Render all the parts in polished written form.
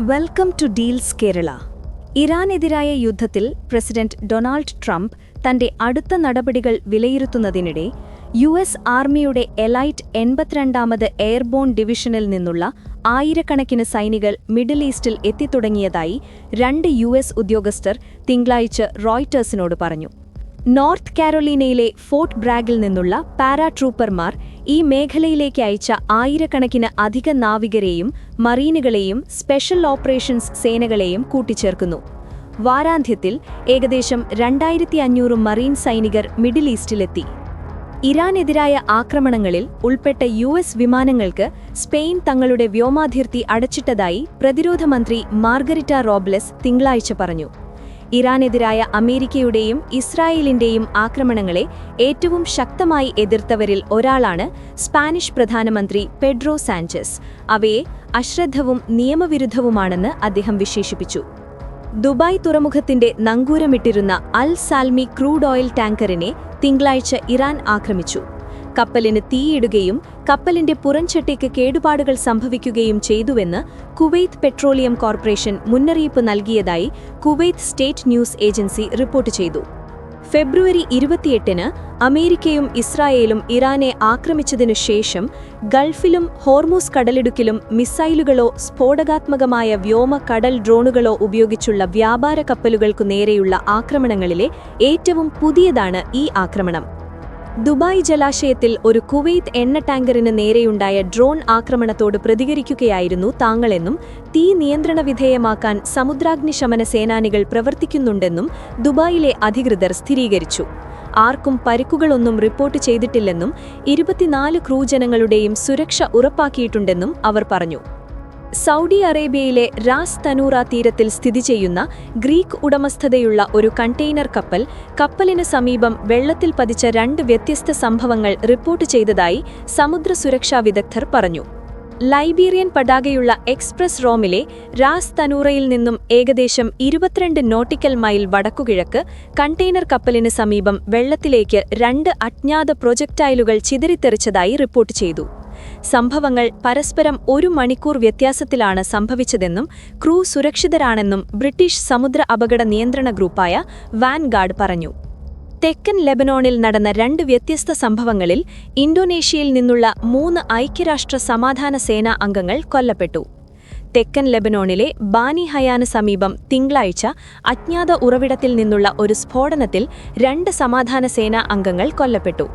Welcome to Deals Kerala. ഇറാനെതിരായ യുദ്ധത്തിൽ president Donald Trump തന്റെ അടുത്ത നടപടികൾ വിലയിരുത്തുന്നതിനിടെ യു.എസ്. ആർമിയുടെ എലൈറ്റ് 82ാമത് എയർബോൺ ഡിവിഷനിൽ നിന്നുള്ള ആയിരക്കണക്കിന് സൈനികർ മിഡിൽ ഈസ്റ്റിൽ എത്തിത്തുടങ്ങിയതായി 2 യു.എസ്. ഉദ്യോഗസ്ഥർ തിങ്കളാഴ്ച റോയിട്ടേഴ്സിനോട് പറഞ്ഞു. നോർത്ത് കാരോലിനയിലെ ഫോർട്ട് ബ്രാഗിൽ നിന്നുള്ള പാരാട്രൂപ്പർമാർ ഈ മേഖലയിലേക്ക് അയച്ച ആയിരക്കണക്കിന് അധിക നാവികരെയും മറീനുകളെയും സ്പെഷ്യൽ ഓപ്പറേഷൻസ് സേനകളെയും കൂട്ടിച്ചേർക്കുന്നു. വാരാന്ത്യത്തിൽ ഏകദേശം 2500 മറീൻ സൈനികർ മിഡിൽ ഈസ്റ്റിലെത്തി. ഇറാനെതിരായ ആക്രമണങ്ങളിൽ ഉൾപ്പെട്ട യു.എസ്. വിമാനങ്ങൾക്ക് സ്പെയിൻ തങ്ങളുടെ വ്യോമാതിർത്തി അടച്ചിട്ടതായി പ്രതിരോധ മന്ത്രി മാർഗരിറ്റ റോബ്ലെസ് തിങ്കളാഴ്ച പറഞ്ഞു. ഇറാനെതിരായ അമേരിക്കയുടെയും ഇസ്രായേലിന്റെയും ആക്രമണങ്ങളെ ഏറ്റവും ശക്തമായി എതിർത്തവരിൽ ഒരാളാണ് സ്പാനിഷ് പ്രധാനമന്ത്രി പെഡ്രോ സാഞ്ചസ്. അവയെ അശ്രദ്ധവും നിയമവിരുദ്ധവുമാണെന്ന് അദ്ദേഹം വിശേഷിപ്പിച്ചു. ദുബായ് തുറമുഖത്തിന്റെ നങ്കൂരമിട്ടിരുന്ന അൽ സാൽമി ക്രൂഡ് ഓയിൽ ടാങ്കറിനെ തിങ്കളാഴ്ച ഇറാൻ ആക്രമിച്ചു. കപ്പലിന് തീയിടുകയും കപ്പലിന്റെ പുറംചട്ടയ്ക്ക് കേടുപാടുകൾ സംഭവിക്കുകയും ചെയ്തുവെന്ന് കുവൈത്ത് പെട്രോളിയം കോർപ്പറേഷൻ മുന്നറിയിപ്പ് നൽകിയതായി Kuwait state news agency report ചെയ്തു. ഫെബ്രുവരി 28-ന് അമേരിക്കയും ഇസ്രായേലും ഇറാനെ ആക്രമിച്ചതിനു ശേഷം ഗൾഫിലും ഹോർമൂസ് കടലിടുക്കിലും മിസൈലുകളോ സ്ഫോടകാത്മകമായ വ്യോമ കടൽ ഡ്രോണുകളോ ഉപയോഗിച്ചുള്ള വ്യാപാര കപ്പലുകൾക്കു നേരെയുള്ള ആക്രമണങ്ങളിലെ ഏറ്റവും പുതിയതാണ് ഈ ആക്രമണം. ദുബായ് ജലാശയത്തിൽ ഒരു കുവൈത്ത് എണ്ണ ടാങ്കറിന് നേരെയുണ്ടായ ഡ്രോൺ ആക്രമണത്തോട് പ്രതികരിക്കുകയായിരുന്നു താങ്കളെന്നും തീ നിയന്ത്രണവിധേയമാക്കാൻ സമുദ്രാഗ്നിശമന സേനാനികൾ പ്രവർത്തിക്കുന്നുണ്ടെന്നും ദുബായിലെ അധികൃതർ സ്ഥിരീകരിച്ചു. ആർക്കും പരിക്കുകളൊന്നും റിപ്പോർട്ട് ചെയ്തിട്ടില്ലെന്നും 24 ക്രൂജനങ്ങളുടെയും സുരക്ഷ ഉറപ്പാക്കിയിട്ടുണ്ടെന്നും അവർ പറഞ്ഞു. സൗദി അറേബ്യയിലെ റാസ് തനൂറ തീരത്തിൽ സ്ഥിതി ചെയ്യുന്ന ഗ്രീക്ക് ഉടമസ്ഥതയുള്ള ഒരു കണ്ടെയ്നർ കപ്പലിന് സമീപം വെള്ളത്തിൽ പതിച്ച 2 വ്യത്യസ്ത സംഭവങ്ങൾ റിപ്പോർട്ട് ചെയ്തതായി സമുദ്ര സുരക്ഷാ വിദഗ്ധർ പറഞ്ഞു. ലൈബീരിയൻ പതാകയുള്ള എക്സ്പ്രസ് റോമിലെ റാസ് തനൂറയിൽ നിന്നും ഏകദേശം 22 നോട്ടിക്കൽ മൈൽ വടക്കുകിഴക്ക് കണ്ടെയ്നർ കപ്പലിന് സമീപം വെള്ളത്തിലേക്ക് 2 അജ്ഞാത പ്രൊജക്ടൈലുകൾ ചിതറിത്തെറിച്ചതായി റിപ്പോർട്ട് ചെയ്തു. സംഭവങ്ങൾ പരസ്പരം 1 മണിക്കൂർ വ്യത്യാസത്തിലാണ് സംഭവിച്ചതെന്നും ക്രൂ സുരക്ഷിതരാണെന്നും ബ്രിട്ടീഷ് സമുദ്ര അപകട നിയന്ത്രണ ഗ്രൂപ്പായ വാൻഗാർഡ് പറഞ്ഞു. തെക്കൻ ലെബനോണിൽ നടന്ന 2 വ്യത്യസ്ത സംഭവങ്ങളിൽ ഇന്തോനേഷ്യയിൽ നിന്നുള്ള 3 ഐക്യരാഷ്ട്ര സമാധാന സേനാ അംഗങ്ങൾ കൊല്ലപ്പെട്ടു. തെക്കൻ ലെബനോണിലെ ബാനി ഹയാന് സമീപം തിങ്കളാഴ്ച അജ്ഞാത ഉറവിടത്തിൽ നിന്നുള്ള ഒരു സ്ഫോടനത്തിൽ 2 സമാധാന സേനാ അംഗങ്ങൾ കൊല്ലപ്പെട്ടു.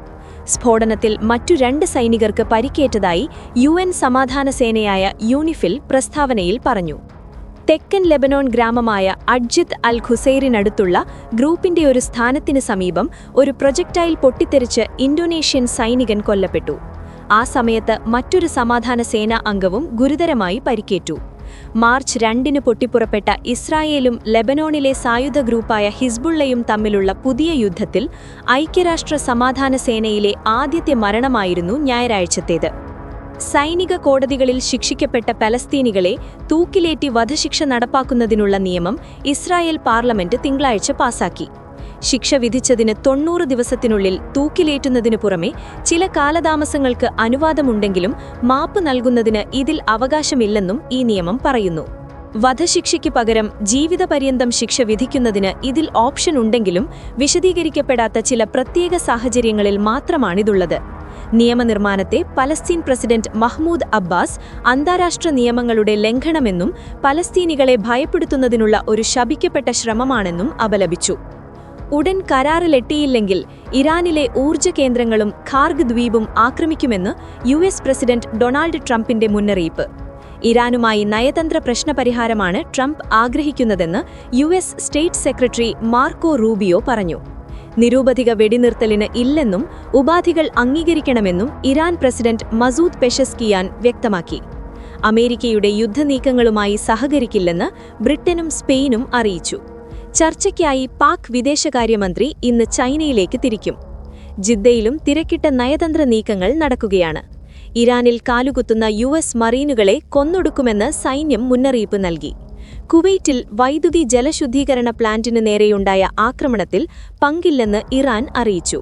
സ്ഫോടനത്തിൽ മറ്റു 2 സൈനികർക്ക് പരിക്കേറ്റതായി UN സമാധാന സേനയായ യൂണിഫിൽ പ്രസ്താവനയിൽ പറഞ്ഞു. തെക്കൻ ലെബനോൺ ഗ്രാമമായ അഡ്ജിത്ത് അൽ ഖുസൈറിനടുത്തുള്ള ഗ്രൂപ്പിന്റെ ഒരു സ്ഥാനത്തിന് സമീപം ഒരു പ്രൊജക്ടൈൽ പൊട്ടിത്തെറിച്ച് ഇന്തോനേഷ്യൻ സൈനികൻ കൊല്ലപ്പെട്ടു. ആ സമയത്ത് മറ്റൊരു സമാധാന സേനാ അംഗവും ഗുരുതരമായി പരിക്കേറ്റു. മാർച്ച് 2-ന് പൊട്ടിപ്പുറപ്പെട്ട ഇസ്രായേലും ലെബനോണിലെ സായുധ ഗ്രൂപ്പായ ഹിസ്ബുള്ളയും തമ്മിലുള്ള പുതിയ യുദ്ധത്തിൽ ഐക്യരാഷ്ട്ര സമാധാന സേനയിലെ ആദ്യത്തെ മരണമായിരുന്നു ഞായറാഴ്ചത്തേത്. സൈനിക കോടതികളിൽ ശിക്ഷിക്കപ്പെട്ട പലസ്തീനികളെ തൂക്കിലേറ്റി വധശിക്ഷ നടപ്പാക്കുന്നതിനുള്ള നിയമം ഇസ്രായേൽ പാർലമെന്റ് തിങ്കളാഴ്ച പാസാക്കി. ശിക്ഷ വിധിച്ചതിന് 90 ദിവസത്തിനുള്ളിൽ തൂക്കിലേറ്റുന്നതിനു പുറമെ ചില കാലതാമസങ്ങൾക്ക് അനുവാദമുണ്ടെങ്കിലും മാപ്പ് നൽകുന്നതിന് ഇതിൽ അവകാശമില്ലെന്നും ഈ നിയമം പറയുന്നു. വധശിക്ഷയ്ക്ക് പകരം ജീവിതപര്യന്തം ശിക്ഷ വിധിക്കുന്നതിന് ഇതിൽ ഓപ്ഷൻ ഉണ്ടെങ്കിലും വിശദീകരിക്കപ്പെടാത്ത ചില പ്രത്യേക സാഹചര്യങ്ങളിൽ മാത്രമാണിതുള്ളത്. നിയമനിർമ്മാണത്തെ പലസ്തീൻ പ്രസിഡന്റ് മഹ്മൂദ് അബ്ബാസ് അന്താരാഷ്ട്ര നിയമങ്ങളുടെ ലംഘനമെന്നും പലസ്തീനികളെ ഭയപ്പെടുത്തുന്നതിനുള്ള ഒരു ശപിക്കപ്പെട്ട ശ്രമമാണെന്നും അപലപിച്ചു. ഉടൻ കരാറിലെത്തിയില്ലെങ്കിൽ ഇറാനിലെ ഊർജ്ജ കേന്ദ്രങ്ങളും ഖാർഗ് ദ്വീപും ആക്രമിക്കുമെന്ന് യു.എസ്. പ്രസിഡന്റ് ഡൊണാൾഡ് ട്രംപിന്റെ മുന്നറിയിപ്പ്. ഇറാനുമായി നയതന്ത്ര പ്രശ്നപരിഹാരമാണ് ട്രംപ് ആഗ്രഹിക്കുന്നതെന്ന് US. State secretary Marco Rubio പറഞ്ഞു. നിരൂപധിക വെടിനിർത്തലിന് ഇല്ലെന്നും ഉപാധികൾ അംഗീകരിക്കണമെന്നും ഇറാൻ പ്രസിഡന്റ് മസൂദ് പെഷസ്കിയാൻ വ്യക്തമാക്കി. അമേരിക്കയുടെ യുദ്ധനീക്കങ്ങളുമായി സഹകരിക്കില്ലെന്ന് ബ്രിട്ടനും സ്പെയിനും അറിയിച്ചു. ചർച്ചയ്ക്കായി പാക് വിദേശകാര്യമന്ത്രി ഇന്ന് ചൈനയിലേക്ക് തിരിക്കും. ജിദ്ദയിലും തിരക്കിട്ട നയതന്ത്ര നീക്കങ്ങൾ നടക്കുകയാണ്. ഇറാനിൽ കാലുകുത്തുന്ന യു.എസ്. മറീനുകളെ കൊന്നൊടുക്കുമെന്ന് സൈന്യം മുന്നറിയിപ്പ് നൽകി. കുവൈറ്റിൽ വൈദ്യുതി ജലശുദ്ധീകരണ പ്ലാന്റിന് നേരെയുണ്ടായ ആക്രമണത്തിൽ പങ്കില്ലെന്ന് ഇറാൻ അറിയിച്ചു.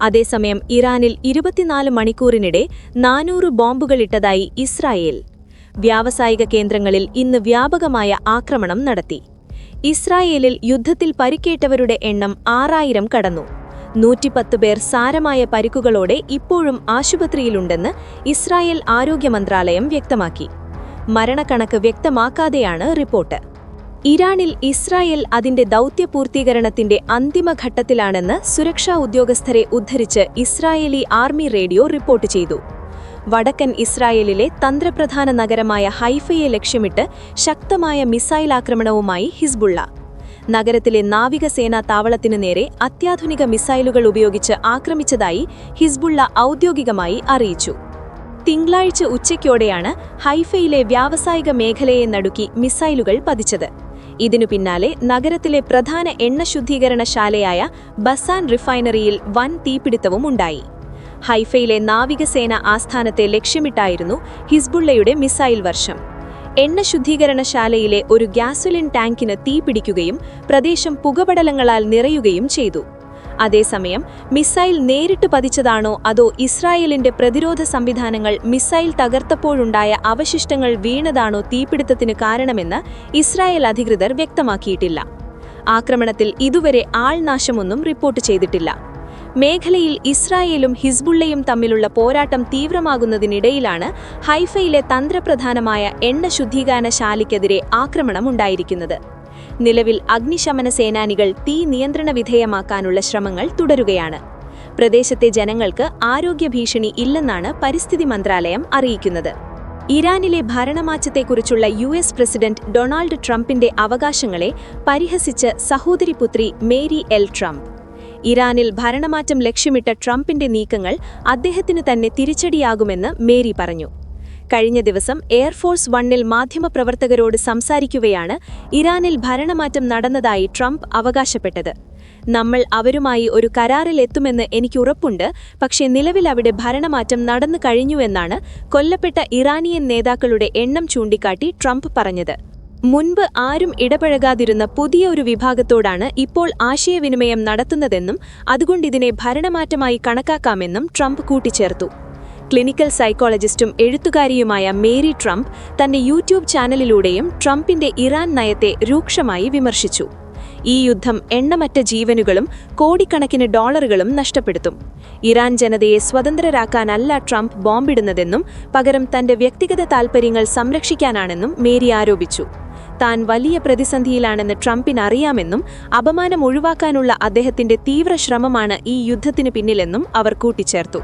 അതേസമയം ഇറാനിൽ 24 മണിക്കൂറിനിടെ 400 ബോംബുകളിട്ടതായി ഇസ്രായേൽ. വ്യാവസായിക കേന്ദ്രങ്ങളിൽ ഇന്ന് വ്യാപകമായ ആക്രമണം നടത്തി. ഇസ്രായേലിൽ യുദ്ധത്തിൽ പരിക്കേറ്റവരുടെ എണ്ണം 6000 കടന്നു. 110 പേർ സാരമായ പരിക്കുകളോടെ ഇപ്പോഴും ആശുപത്രിയിലുണ്ടെന്ന് ഇസ്രായേൽ ആരോഗ്യ മന്ത്രാലയം വ്യക്തമാക്കി. മരണക്കണക്ക് വ്യക്തമാക്കാതെയാണ് റിപ്പോർട്ട്. ഇറാനിൽ ഇസ്രായേൽ അതിന്റെ ദൗത്യപൂർത്തീകരണത്തിന്റെ അന്തിമഘട്ടത്തിലാണെന്ന് സുരക്ഷാ ഉദ്യോഗസ്ഥരെ ഉദ്ധരിച്ച് ഇസ്രായേലി ആർമി റേഡിയോ റിപ്പോർട്ട് ചെയ്തു. വടക്കൻ ഇസ്രായേലിലെ തന്ത്രപ്രധാന നഗരമായ ഹൈഫയെ ലക്ഷ്യമിട്ട് ശക്തമായ മിസൈൽ ആക്രമണവുമായി ഹിസ്ബുള്ള. നഗരത്തിലെ നാവികസേനാ താവളത്തിനു നേരെ അത്യാധുനിക മിസൈലുകൾ ഉപയോഗിച്ച് ആക്രമിച്ചതായി ഹിസ്ബുള്ള ഔദ്യോഗികമായി അറിയിച്ചു. തിങ്കളാഴ്ച ഉച്ചയ്ക്കോടെയാണ് ഹൈഫയിലെ വ്യാവസായിക മേഖലയെ നടുക്കി മിസൈലുകൾ പതിച്ചത്. ഇതിനു പിന്നാലെ നഗരത്തിലെ പ്രധാന എണ്ണശുദ്ധീകരണശാലയായ ബസാൻ റിഫൈനറിയിൽ വൻ തീപിടുത്തവും ഉണ്ടായി. ഹൈഫയിലെ നാവികസേന ആസ്ഥാനത്തെ ലക്ഷ്യമിട്ടായിരുന്നു ഹിസ്ബുള്ളയുടെ മിസൈൽ വർഷം. എണ്ണശുദ്ധീകരണശാലയിലെ ഒരു ഗ്യാസോലിൻ ടാങ്കിന് തീപിടിക്കുകയും പ്രദേശം പുകപടലങ്ങളാൽ നിറയുകയും ചെയ്തു. അതേസമയം മിസൈൽ നേരിട്ട് പതിച്ചതാണോ അതോ ഇസ്രായേലിന്റെ പ്രതിരോധ സംവിധാനങ്ങൾ മിസൈൽ തകർത്തപ്പോഴുണ്ടായ അവശിഷ്ടങ്ങൾ വീണതാണോ തീപിടുത്തത്തിന് കാരണമെന്ന് ഇസ്രായേൽ അധികൃതർ വ്യക്തമാക്കിയിട്ടില്ല. ആക്രമണത്തിൽ ഇതുവരെ ആൾനാശമൊന്നും റിപ്പോർട്ട് ചെയ്തിട്ടില്ല. മേഖലയിൽ ഇസ്രായേലും ഹിസ്ബുള്ളയും തമ്മിലുള്ള പോരാട്ടം തീവ്രമാകുന്നതിനിടയിലാണ് ഹൈഫയിലെ തന്ത്രപ്രധാനമായ എണ്ണശുദ്ധീകരണശാലയ്ക്കെതിരെ ആക്രമണമുണ്ടായിരിക്കുന്നത്. നിലവിൽ അഗ്നിശമന സേനാനികൾ തീ നിയന്ത്രണ വിധേയമാക്കാനുള്ള ശ്രമങ്ങൾ തുടരുകയാണ്. പ്രദേശത്തെ ജനങ്ങൾക്ക് ആരോഗ്യ ഭീഷണി ഇല്ലെന്നാണ് പരിസ്ഥിതി മന്ത്രാലയം അറിയിക്കുന്നത്. ഇറാനിലെ ഭരണമാറ്റത്തെക്കുറിച്ചുള്ള US പ്രസിഡന്റ് ഡൊണാൾഡ് ട്രംപിന്റെ അവകാശങ്ങളെ പരിഹസിച്ച് സഹോദരിപുത്രി മേരി എൽ ട്രംപ്. ഇറാനിൽ ഭരണമാറ്റം ലക്ഷ്യമിട്ട ട്രംപിന്റെ നീക്കങ്ങൾ അദ്ദേഹത്തിന് തന്നെ തിരിച്ചടിയാകുമെന്ന് മേരി പറഞ്ഞു. കഴിഞ്ഞ ദിവസം എയർഫോഴ്സ് വണ്ണിൽ മാധ്യമപ്രവർത്തകരോട് സംസാരിക്കുകയാണ് ഇറാനിൽ ഭരണമാറ്റം നടന്നതായി ട്രംപ് അവകാശപ്പെട്ടത്. നമ്മൾ അവരുമായി ഒരു കരാറിലെത്തുമെന്ന് എനിക്ക് ഉറപ്പുണ്ട്, പക്ഷേ നിലവിൽ അവിടെ ഭരണമാറ്റം നടന്നു കഴിഞ്ഞുവെന്നാണ് കൊല്ലപ്പെട്ട ഇറാനിയൻ നേതാക്കളുടെ എണ്ണം ചൂണ്ടിക്കാട്ടി ട്രംപ് പറഞ്ഞത്. മുൻപ് ആരും ഇടപഴകാതിരുന്ന പുതിയ ഒരു വിഭാഗത്തോടാണ് ഇപ്പോൾ ആശയവിനിമയം നടത്തുന്നതെന്നും അതുകൊണ്ടിതിനെ ഭരണമാറ്റമായി കണക്കാക്കാമെന്നും ട്രംപ് കൂട്ടിച്ചേർത്തു. ക്ലിനിക്കൽ സൈക്കോളജിസ്റ്റും എഴുത്തുകാരിയുമായ മേരി ട്രംപ് തന്റെ യൂട്യൂബ് ചാനലിലൂടെയും ട്രംപിന്റെ ഇറാൻ നയത്തെ രൂക്ഷമായി വിമർശിച്ചു. ഈ യുദ്ധം എണ്ണമറ്റ ജീവനുകളും കോടിക്കണക്കിന് ഡോളറുകളും നഷ്ടപ്പെടുത്തും. ഇറാൻ ജനതയെ സ്വതന്ത്രരാക്കാനല്ല ട്രംപ് ബോംബിടുന്നതെന്നും പകരം തന്റെ വ്യക്തിഗത താൽപര്യങ്ങൾ സംരക്ഷിക്കാനാണെന്നും മേരി ആരോപിച്ചു. താൻ വലിയ പ്രതിസന്ധിയിലാണെന്ന് ട്രംപിന് അറിയാമെന്നും അപമാനം ഒഴിവാക്കാനുള്ള അദ്ദേഹത്തിന്റെ തീവ്ര ശ്രമമാണ് ഈ യുദ്ധത്തിനു പിന്നിലെന്നും അവർ കൂട്ടിച്ചേർത്തു.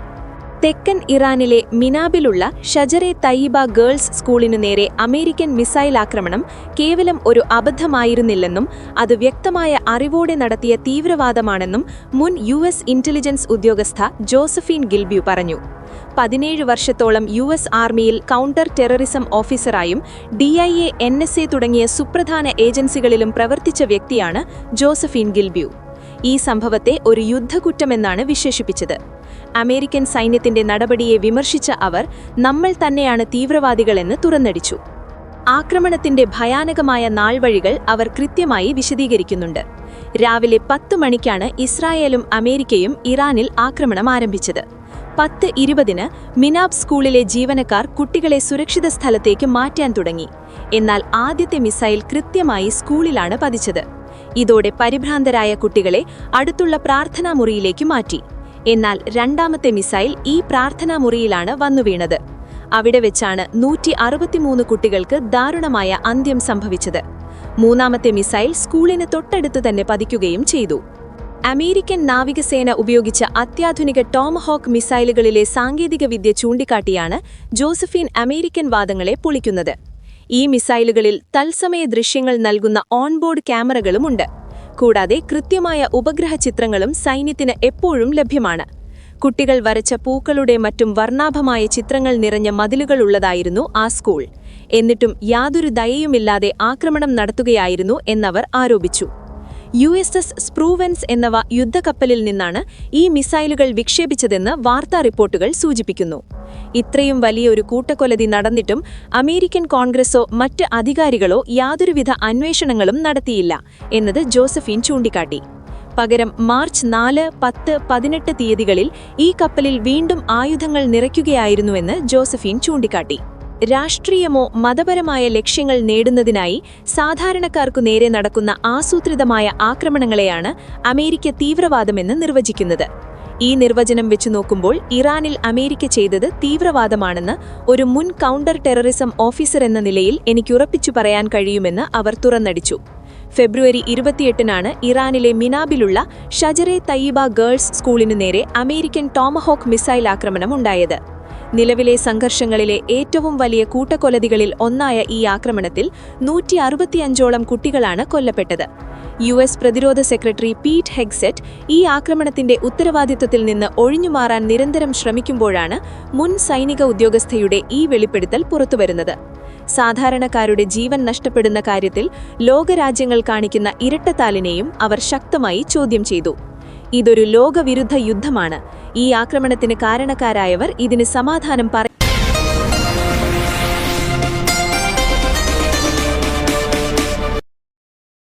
തെക്കൻ ഇറാനിലെ മിനാബിലുള്ള ഷജറെ തയ്യിബ ഗേൾസ് സ്കൂളിനു നേരെ അമേരിക്കൻ മിസൈൽ ആക്രമണം കേവലം ഒരു അബദ്ധമായിരുന്നില്ലെന്നും അത് വ്യക്തമായ അറിവോടെ നടത്തിയ തീവ്രവാദമാണെന്നും മുൻ US ഇന്റലിജൻസ് ഉദ്യോഗസ്ഥ ജോസഫീൻ ഗിൽബ്യൂ പറഞ്ഞു. 17 വർഷത്തോളം US ആർമിയിൽ കൗണ്ടർ ടെററിസം ഓഫീസറായും DIA, NSA തുടങ്ങിയ സുപ്രധാന ഏജൻസികളിലും പ്രവർത്തിച്ച വ്യക്തിയാണ് ജോസഫീൻ ഗിൽബ്യൂ. ഈ സംഭവത്തെ ഒരു യുദ്ധക്കുറ്റമെന്നാണ് വിശേഷിപ്പിച്ചത്. അമേരിക്കൻ സൈന്യത്തിന്റെ നടപടിയെ വിമർശിച്ച അവർ നമ്മൾ തന്നെയാണ് തീവ്രവാദികളെന്ന് തുറന്നടിച്ചു. ആക്രമണത്തിന്റെ ഭയാനകമായ നാൾവഴികൾ അവർ കൃത്യമായി വിശദീകരിക്കുന്നുണ്ട്. രാവിലെ 10 മണിക്കാണ് ഇസ്രായേലും അമേരിക്കയും ഇറാനിൽ ആക്രമണം ആരംഭിച്ചത്. 10:20 മിനാബ് സ്കൂളിലെ ജീവനക്കാർ കുട്ടികളെ സുരക്ഷിത സ്ഥലത്തേക്ക് മാറ്റാൻ തുടങ്ങി. എന്നാൽ ആദ്യത്തെ മിസൈൽ കൃത്യമായി സ്കൂളിലാണ് പതിച്ചത്. ഇതോടെ പരിഭ്രാന്തരായ കുട്ടികളെ അടുത്തുള്ള പ്രാർത്ഥനാ മുറിയിലേക്ക് മാറ്റി. എന്നാൽ രണ്ടാമത്തെ മിസൈൽ ഈ പ്രാർത്ഥനാ മുറിയിലാണ് വന്നുവീണത്. അവിടെ വെച്ചാണ് 163 കുട്ടികൾക്ക് ദാരുണമായ അന്ത്യം സംഭവിച്ചത്. മൂന്നാമത്തെ മിസൈൽ സ്കൂളിന് തൊട്ടടുത്ത് തന്നെ പതിക്കുകയും ചെയ്തു. അമേരിക്കൻ നാവികസേന ഉപയോഗിച്ച അത്യാധുനിക ടോമഹോക്ക് മിസൈലുകളിലെ സാങ്കേതികവിദ്യ ചൂണ്ടിക്കാട്ടിയാണ് ജോസഫീൻ അമേരിക്കൻ വാദങ്ങളെ പൊളിക്കുന്നത്. ഈ മിസൈലുകളിൽ തത്സമയ ദൃശ്യങ്ങൾ നൽകുന്ന ഓൺബോർഡ് ക്യാമറകളുമുണ്ട്. കൂടാതെ കൃത്യമായ ഉപഗ്രഹ ചിത്രങ്ങളും സൈന്യത്തിന് എപ്പോഴും ലഭ്യമാണ്. കുട്ടികൾ വരച്ച പൂക്കളുടെ മറ്റും വർണ്ണാഭമായ ചിത്രങ്ങൾ നിറഞ്ഞ മതിലുകളുള്ളതായിരുന്നു ആ സ്കൂൾ. എന്നിട്ടും യാതൊരു ദയയുമില്ലാതെ ആക്രമണം നടത്തുകയായിരുന്നു എന്നവർ ആരോപിച്ചു. USS സ്പ്രൂവൻസ് എന്നവ യുദ്ധക്കപ്പലിൽ നിന്നാണ് ഈ മിസൈലുകൾ വിക്ഷേപിച്ചതെന്ന് വാർത്താ റിപ്പോർട്ടുകൾ സൂചിപ്പിക്കുന്നു. ഇത്രയും വലിയൊരു കൂട്ടക്കൊലതി നടന്നിട്ടും അമേരിക്കൻ കോൺഗ്രസോ മറ്റ് അധികാരികളോ യാതൊരുവിധ അന്വേഷണങ്ങളും നടത്തിയില്ല എന്നത് ജോസഫീൻ ചൂണ്ടിക്കാട്ടി. പകരം മാർച്ച് 4, 10, 18 തീയതികളിൽ ഈ കപ്പലിൽ വീണ്ടും ആയുധങ്ങൾ നിറയ്ക്കുകയായിരുന്നുവെന്ന് ജോസഫീൻ ചൂണ്ടിക്കാട്ടി. രാഷ്ട്രീയമോ മതപരമായ ലക്ഷ്യങ്ങൾ നേടുന്നതിനായി സാധാരണക്കാർക്കു നേരെ നടക്കുന്ന ആസൂത്രിതമായ ആക്രമണങ്ങളെയാണ് അമേരിക്ക തീവ്രവാദമെന്ന് നിർവചിക്കുന്നത്. ഈ നിർവചനം വെച്ചു നോക്കുമ്പോൾ ഇറാനിൽ അമേരിക്ക ചെയ്തത് തീവ്രവാദമാണെന്ന് ഒരു മുൻ കൗണ്ടർ ടെററിസം ഓഫീസർ എന്ന നിലയിൽ എനിക്കുറപ്പിച്ചു പറയാൻ കഴിയുമെന്ന് അവർ തുറന്നടിച്ചു. ഫെബ്രുവരി 28-നാണ് ഇറാനിലെ മിനാബിലുള്ള ഷജറെ തയ്യിബ ഗേൾസ് സ്കൂളിനു നേരെ അമേരിക്കൻ ടോമഹോക്ക് മിസൈൽ ആക്രമണം ഉണ്ടായത്. നിലവിലെ സംഘർഷങ്ങളിലെ ഏറ്റവും വലിയ കൂട്ടക്കൊലതികളിൽ ഒന്നായ ഈ ആക്രമണത്തിൽ 165ഓളം കുട്ടികളാണ് കൊല്ലപ്പെട്ടത്. US പ്രതിരോധ സെക്രട്ടറി പീറ്റ് ഹെഗ്സെറ്റ് ഈ ആക്രമണത്തിന്റെ ഉത്തരവാദിത്വത്തിൽ നിന്ന് ഒഴിഞ്ഞുമാറാൻ നിരന്തരം ശ്രമിക്കുമ്പോഴാണ് മുൻ സൈനിക ഉദ്യോഗസ്ഥയുടെ ഈ വെളിപ്പെടുത്തൽ പുറത്തുവരുന്നത്. സാധാരണക്കാരുടെ ജീവൻ നഷ്ടപ്പെടുന്ന കാര്യത്തിൽ ലോകരാജ്യങ്ങൾ കാണിക്കുന്ന ഇരട്ടത്താലിനെയും അവർ ശക്തമായി ചോദ്യം ചെയ്തു. ഇതൊരു ലോകവിരുദ്ധ യുദ്ധമാണ്. ഈ ആക്രമണത്തിന് കാരണക്കാരായവർ ഇതിന് സമാധാനം